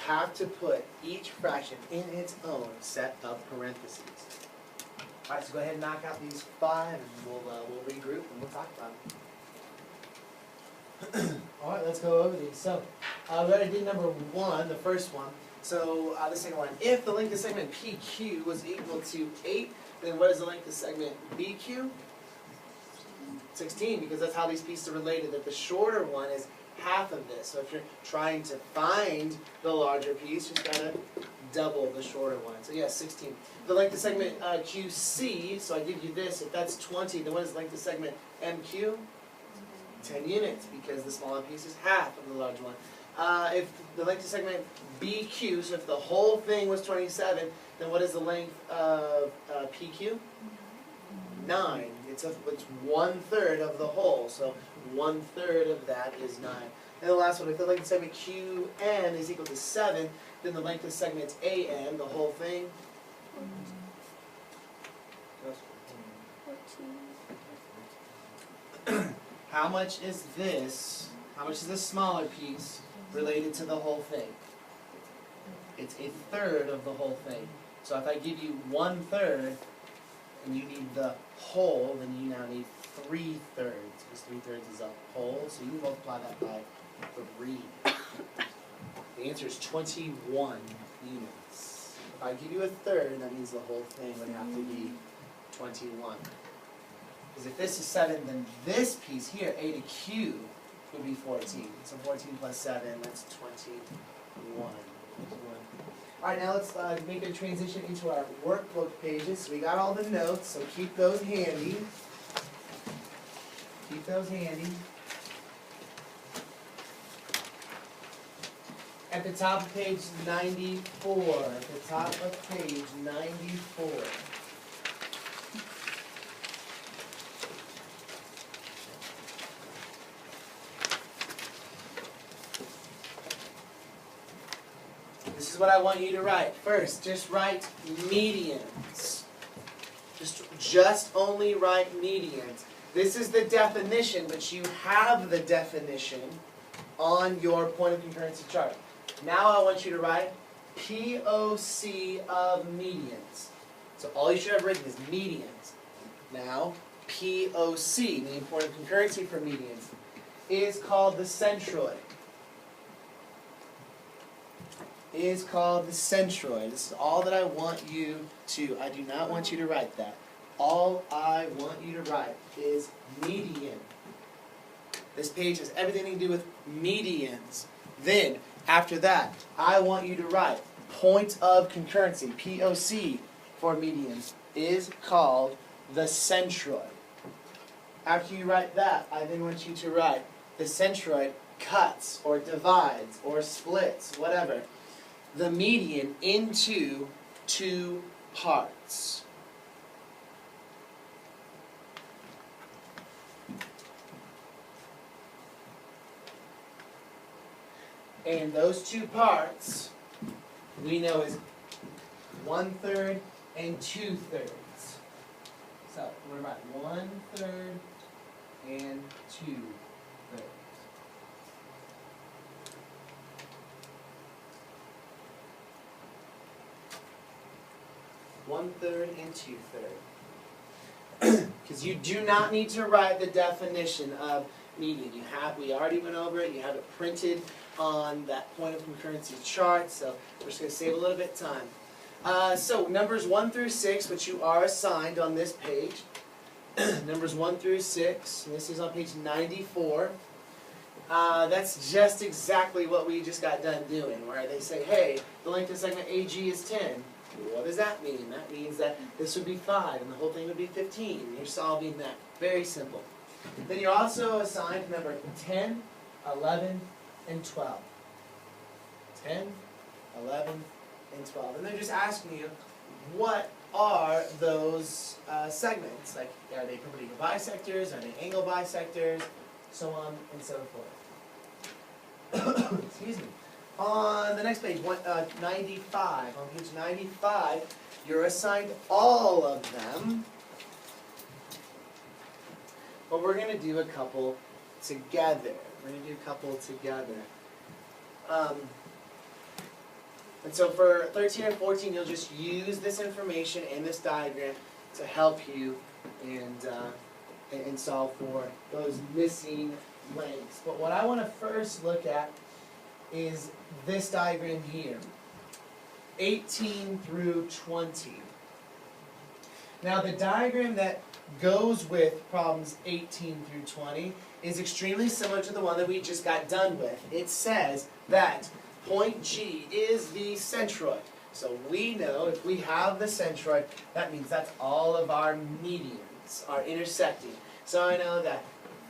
have to put each fraction in its own set of parentheses. All right, so go ahead and knock out these 5, and we'll regroup and we'll talk about them. All right, let's go over these. So we already did number 1, the first one. So the second one, if the length of segment PQ was equal to 8, then what is the length of segment BQ? 16, because that's how these pieces are related, that the shorter one is half of this. So if you're trying to find the larger piece, you just gotta double the shorter one. So yeah, 16. The length of segment QC, so I give you this, if that's 20, then what is the length of segment MQ? 10 units, because the smaller piece is half of the large one. If the length of segment BQ, so if the whole thing was 27, then what is the length of PQ? 9. It's 1/3 of the whole, so 1/3 of that is 9. And the last one, if the length of segment QN is equal to 7, then the length of segment AN, the whole thing, 14. how much is this? How much is this smaller piece related to the whole thing? It's 1/3 of the whole thing. So if I give you 1/3 and you need the whole, then you now need 3/3, because 3/3 is a whole, so you multiply that by 3. The answer is 21 units. If I give you 1/3, that means the whole thing would have to be 21. Because if this is 7, then this piece here, A to Q, would be 14. So 14 plus 7, that's 21. All right, now let's make a transition into our workbook pages. We got all the notes, so keep those handy. Keep those handy. At the top of page 94. At the top of page 94. This is what I want you to write. First, just write medians. Just only write medians. This is the definition, but you have the definition on your point of concurrency chart. Now I want you to write POC of medians. So all you should have written is medians. Now, POC, meaning point of concurrency for medians, is called the centroid. Is called the centroid. This is all that I want you to, I do not want you to write that. All I want you to write is median. This page has everything to do with medians. Then, after that, I want you to write point of concurrency, POC, for medians, is called the centroid. After you write that, I then want you to write the centroid cuts, or divides, or splits, whatever, the median into 2 parts. And those 2 parts we know is 1/3 and 2/3. So we're about 1/3 and 2/3. One-third and 2/3. Because you do not need to write the definition of median. We already went over it. You have it printed on that point of concurrency chart. So we're just going to save a little bit of time. So numbers 1 through 6, which you are assigned on this page. Numbers 1 through 6. And this is on page 94. That's just exactly what we just got done doing, where they say, hey, the length of segment AG is 10. What does that mean? That means that this would be 5 and the whole thing would be 15. You're solving that. Very simple. Then you're also assigned number 10, 11, and 12. 10, 11, and 12. And they're just asking you, what are those segments? Like, are they perpendicular bisectors? Are they angle bisectors? So on and so forth. Excuse me. On the next page, 95. On page 95, you're assigned all of them. But we're going to do a couple together. We're going to do a couple together. And so for 13 and 14, you'll just use this information in this diagram to help you and solve for those missing lengths. But what I want to first look at is this diagram here, 18 through 20. Now the diagram that goes with problems 18 through 20 is extremely similar to the one that we just got done with. It says that point G is the centroid. So we know if we have the centroid, that means that's all of our medians are intersecting. So I know that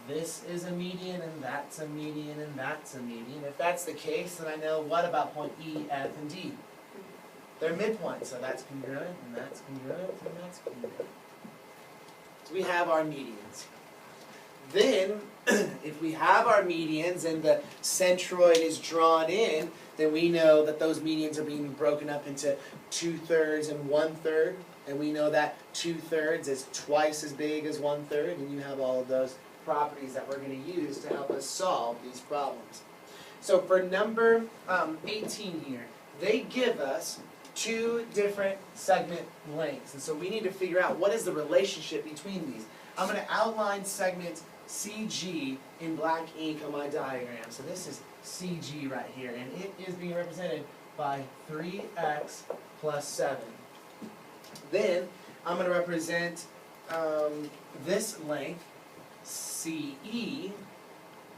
this is a median, and that's a median, and that's a median. If that's the case, then I know what about point E, F, and D? They're midpoints, so that's congruent, and that's congruent, and that's congruent. So we have our medians. Then, if we have our medians and the centroid is drawn in, then we know that those medians are being broken up into 2/3 and 1/3. And we know that 2/3 is twice as big as 1/3, and you have all of those properties that we're going to use to help us solve these problems. So for number 18 here, they give us two different segment lengths. And so we need to figure out what is the relationship between these. I'm going to outline segment CG in black ink on my diagram. So this is CG right here, and it is being represented by 3x plus 7. Then I'm going to represent this length, CE,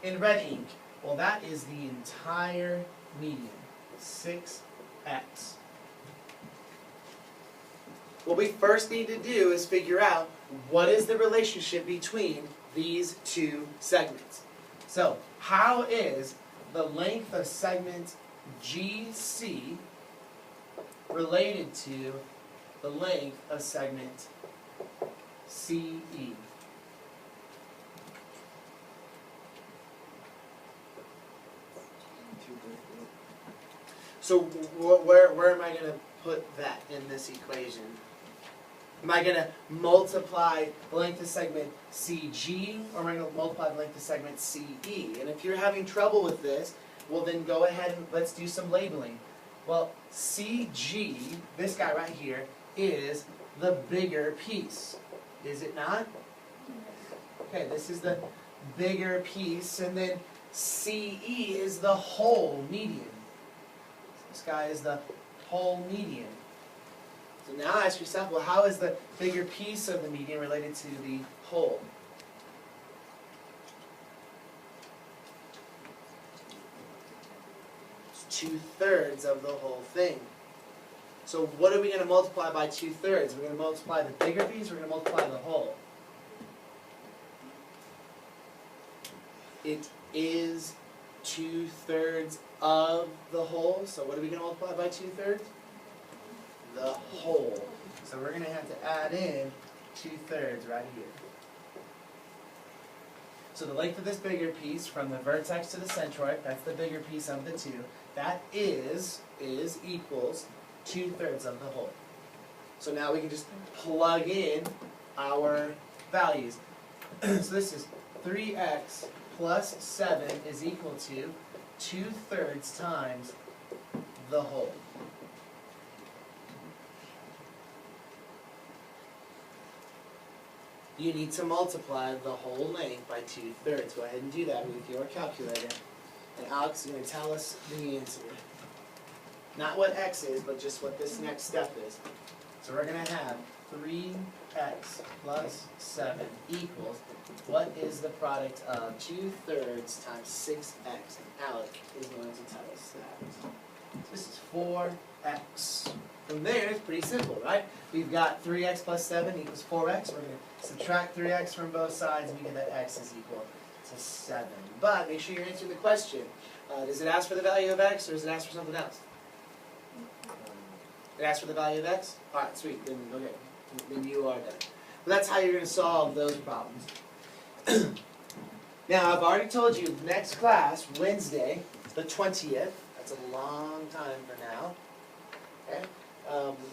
in red ink. Well, that is the entire median, 6x. What we first need to do is figure out what is the relationship between these two segments. So, how is the length of segment GC related to the length of segment CE? So where am I going to put that in this equation? Am I going to multiply the length of segment CG, or am I going to multiply the length of segment CE? And if you're having trouble with this, well then go ahead and let's do some labeling. Well, CG, this guy right here, is the bigger piece. Is it not? Okay, this is the bigger piece, and then CE is the whole median. This guy is the whole median. So now ask yourself, well, how is the bigger piece of the median related to the whole? It's 2/3 of the whole thing. So what are we going to multiply by 2/3? We're going to multiply the bigger piece, we're going to multiply the whole. It is 2/3 of the whole, so what are we going to multiply by 2/3? The whole. So we're going to have to add in 2/3 right here. So the length of this bigger piece from the vertex to the centroid, that's the bigger piece of the two, that is equals 2/3 of the whole. So now we can just plug in our values. So this is 3x plus 7 is equal to 2/3 times the whole. You need to multiply the whole length by 2/3. Go ahead and do that with your calculator. And Alex is going to tell us the answer. Not what x is, but just what this next step is. So we're going to have 3x plus 7 equals, what is the product of 2/3 times 6x? And Alec is going to tell us that. This is 4x. From there, it's pretty simple, right? We've got 3x plus 7 equals 4x. We're going to subtract 3x from both sides, and we get that x is equal to 7. But make sure you're answering the question. Does it ask for the value of x, or does it ask for something else? It asks for the value of x? Alright, sweet. Then, okay. Then you are done. Well, that's how you're going to solve those problems. Now, I've already told you, next class, Wednesday, the 20th, that's a long time for now. Okay?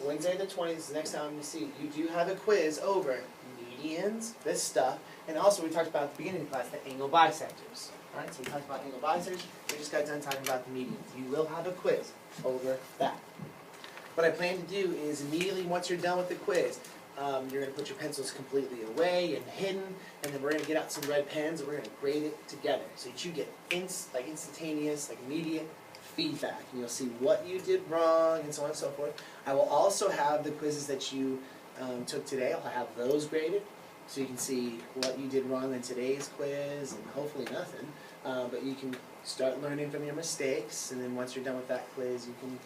Wednesday the 20th is the next time we see you. You do have a quiz over medians, this stuff, and also we talked about at the beginning of the class, the angle bisectors. Alright, so we talked about angle bisectors, we just got done talking about the medians. You will have a quiz over that. What I plan to do is immediately once you're done with the quiz, you're going to put your pencils completely away and hidden, and then we're going to get out some red pens and we're going to grade it together. So that you get instantaneous, immediate feedback. And you'll see what you did wrong and so on and so forth. I will also have the quizzes that you took today. I'll have those graded so you can see what you did wrong in today's quiz and hopefully nothing. But you can start learning from your mistakes, and then once you're done with that quiz, you can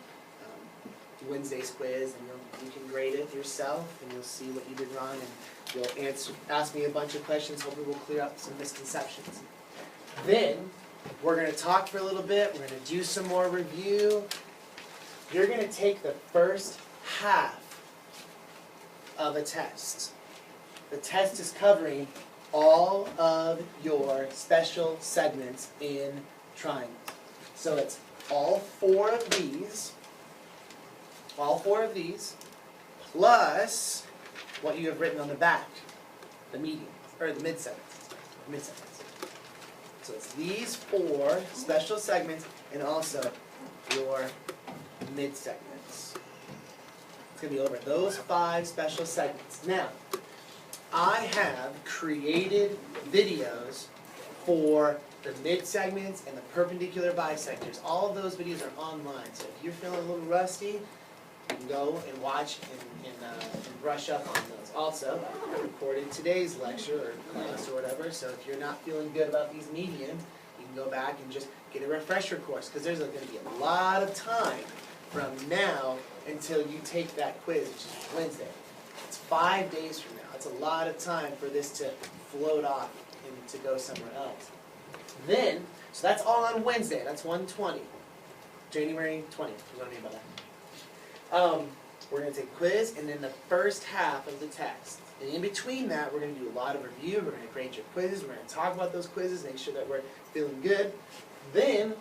do Wednesday's quiz, and you can grade it yourself, and you'll see what you did wrong, and you'll ask me a bunch of questions. Hopefully we'll clear up some misconceptions. Then, we're going to talk for a little bit. We're going to do some more review. You're going to take the first half of a test. The test is covering all of your special segments in triangles. So it's all four of these, plus what you have written on the back, the medians, or the mid-segments. So it's these four special segments and also your mid-segments. It's going to be over those 5 special segments. Now, I have created videos for the mid-segments and the perpendicular bisectors. All of those videos are online, so if you're feeling a little rusty, you can go and watch and brush up on those. Also, I recorded today's lecture or class or whatever, so if you're not feeling good about these median, you can go back and just get a refresher course, because there's going to be a lot of time from now until you take that quiz, which is Wednesday. It's 5 days from now. It's a lot of time for this to float off and to go somewhere else. Then, so that's all on Wednesday. That's 1/20. January 20th. You know what I mean by that? We're going to take a quiz and then the first half of the text. And in between that, we're going to do a lot of review. We're going to grade your quizzes. We're going to talk about those quizzes, make sure that we're feeling good. Then,